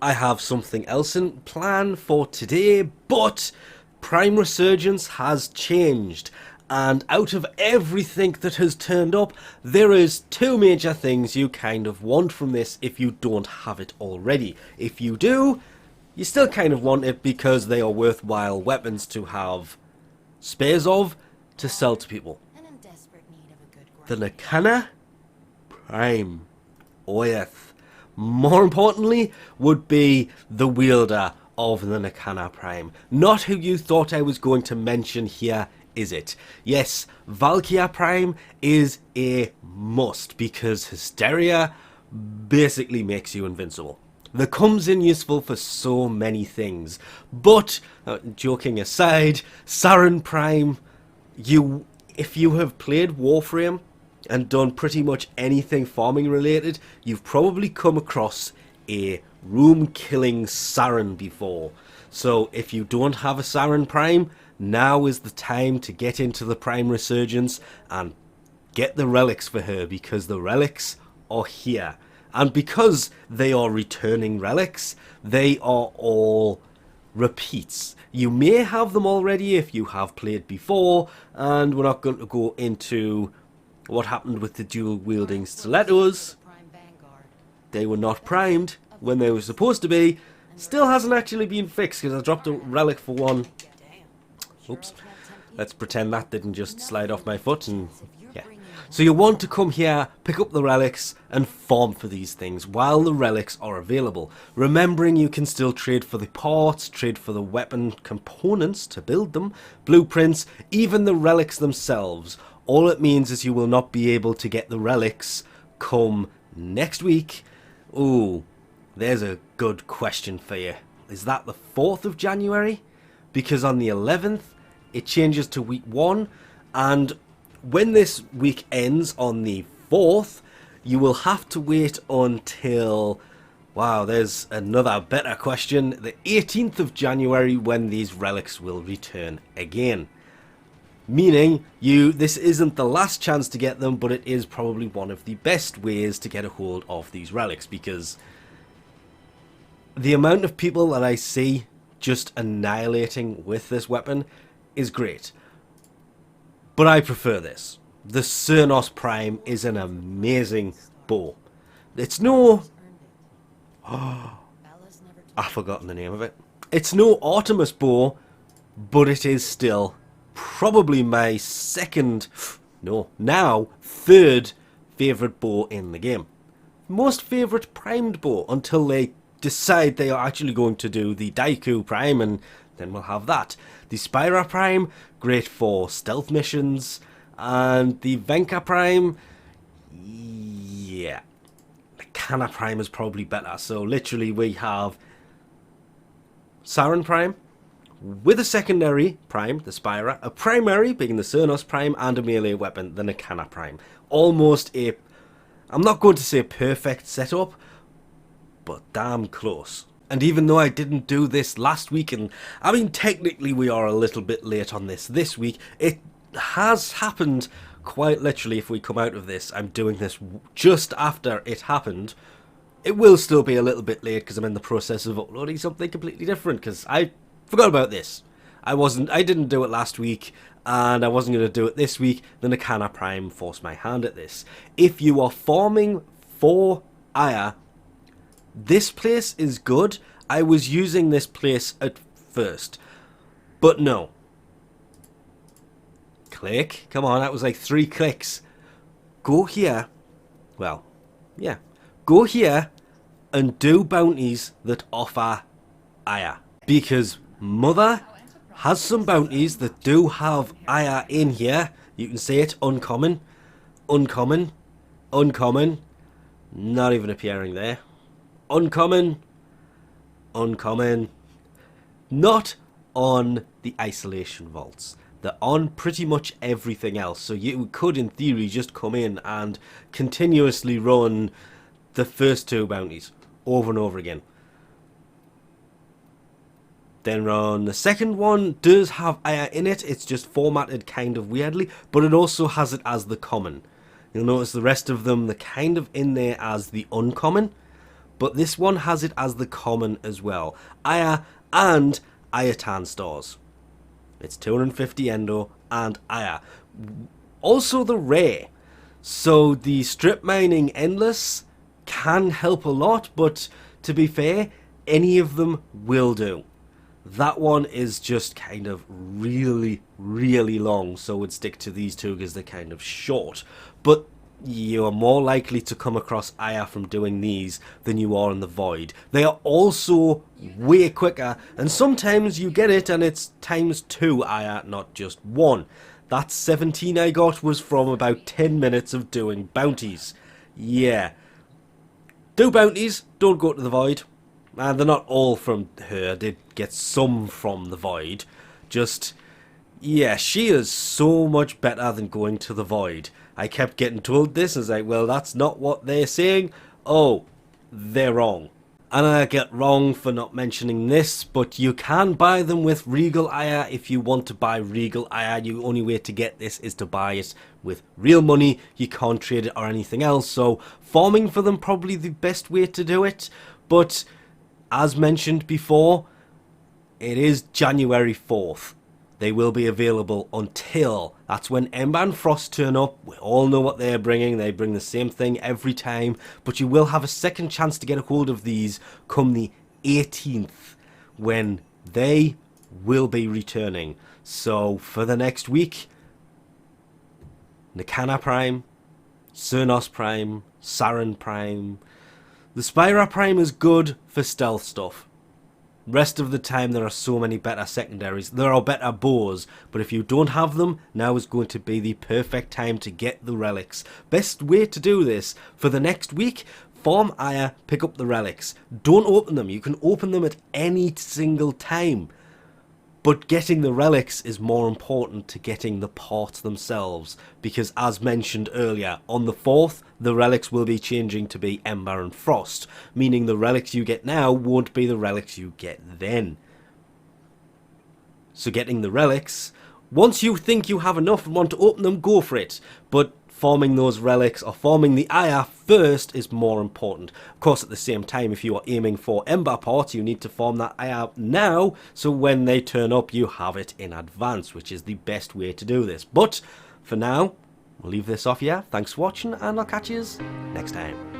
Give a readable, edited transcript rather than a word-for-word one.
I have something else in plan for today, but Prime Resurgence has changed. And out of everything that has turned up, there is two major things you kind of want from this if you don't have it already. If you do, you still kind of want it because they are worthwhile weapons to have spares of to sell to people. The Nikana Prime. Oh yes. More importantly, would be the wielder of the Nikana Prime. Not who you thought I was going to mention here, is it? Yes, Varzia Prime is a must because Hysteria basically makes you invincible. That comes in useful for so many things. But, joking aside, Sarin Prime, if you have played Warframe and done pretty much anything farming related, you've probably come across a room killing Sarin before. So if you don't have a Sarin Prime, now is the time to get into the Prime Resurgence and get the relics for her, because the relics are here. And because they are returning relics, they are all repeats. You may have them already if you have played before, and we're not going to go into what happened with the dual wielding stilettos. They were not primed when they were supposed to be. Still hasn't actually been fixed because I dropped a relic for one. Oops. Let's pretend that didn't just slide off my foot, and yeah. So you want to come here, pick up the relics, and farm for these things while the relics are available. Remembering you can still trade for the parts, trade for the weapon components to build them, blueprints, even the relics themselves. All it means is you will not be able to get the relics come next week. Ooh, there's a good question for you. Is that the 4th of January? Because on the 11th, it changes to week 1, and when this week ends on the 4th, you will have to wait until, wow, there's another better question, the 18th of January when these relics will return again. Meaning, this isn't the last chance to get them, but it is probably one of the best ways to get a hold of these relics, because the amount of people that I see just annihilating with this weapon is great. But I prefer this. The Cernos Prime is an amazing bow. It's no... Oh, I've forgotten the name of it. It's no Artemis bow, but it is still probably my now third favourite bow in the game. Most favourite primed bow until they decide they are actually going to do the Daiku Prime, and then we'll have that. The Spira Prime, great for stealth missions, and the Venka Prime, yeah, the Kana Prime is probably better. So literally we have Sarin Prime with a secondary Prime, the Spira, a primary being the Cernos Prime, and a melee weapon, the Nikana Prime. Almost a, I'm not going to say perfect setup, but damn close. And even though I didn't do this last week, and I mean technically we are a little bit late on this week, it has happened quite literally. If we come out of this, I'm doing this just after it happened. It will still be a little bit late because I'm in the process of uploading something completely different, because I forgot about this. I didn't do it last week, and I wasn't going to do it this week. The Nikana Prime forced my hand at this. If you are farming for Aya, this place is good. I was using this place at first, but no. Click. Come on, that was like 3 clicks. Go here. Well, yeah. Go here and do bounties that offer Aya. Because Mother has some bounties that do have Aya in here. You can see it. Uncommon. Uncommon. Uncommon. Not even appearing there. Uncommon. Uncommon. Not on the isolation vaults. They're on pretty much everything else. So you could, in theory, just come in and continuously run the first 2 bounties over and over again. Then run the second one. Does have Aya in it. It's just formatted kind of weirdly, but it also has it as the common. You'll notice the rest of them, they're kind of in there as the uncommon. but this one has it as the common as well. Aya and Ayatan stars. It's 250 endo and Aya. Also the rare. So the strip mining endless can help a lot, but to be fair, any of them will do. That one is just kind of really, really long, so I would stick to these two because they're kind of short. But you are more likely to come across Aya from doing these than you are in the Void. They are also way quicker, and sometimes you get it and it's ×2 Aya, not just 1. That 17 I got was from about 10 minutes of doing bounties. Yeah. Do bounties, don't go to the Void. And they're not all from her, I did get some from the Void. Just, yeah, she is so much better than going to the Void. I kept getting told this, and I was like, well, that's not what they're saying. Oh, they're wrong. And I get wrong for not mentioning this, but you can buy them with Regal Aya if you want to buy Regal Aya. The only way to get this is to buy it with real money. You can't trade it or anything else, so farming for them probably the best way to do it. But as mentioned before, it is January 4th. They will be available until, that's when Ember and Frost turn up. We all know what they're bringing. They bring the same thing every time. But you will have a second chance to get a hold of these come the 18th, when they will be returning. So for the next week, Nikana Prime, Cernos Prime, Saren Prime. The Spyra Prime is good for stealth stuff. Rest of the time there are so many better secondaries. There are better bows, but if you don't have them, now is going to be the perfect time to get the relics. Best way to do this for the next week, farm Aya, pick up the relics. Don't open them. You can open them at any single time. But getting the relics is more important to getting the parts themselves, because as mentioned earlier, on the 4th, the relics will be changing to be Ember and Frost, meaning the relics you get now won't be the relics you get then. So getting the relics, once you think you have enough and want to open them, go for it, but farming those relics or farming the Aya first is more important. Of course, at the same time, if you are aiming for Ember parts, you need to farm that Aya now, so when they turn up, you have it in advance, which is the best way to do this. But for now, we'll leave this off here. Thanks for watching, and I'll catch you next time.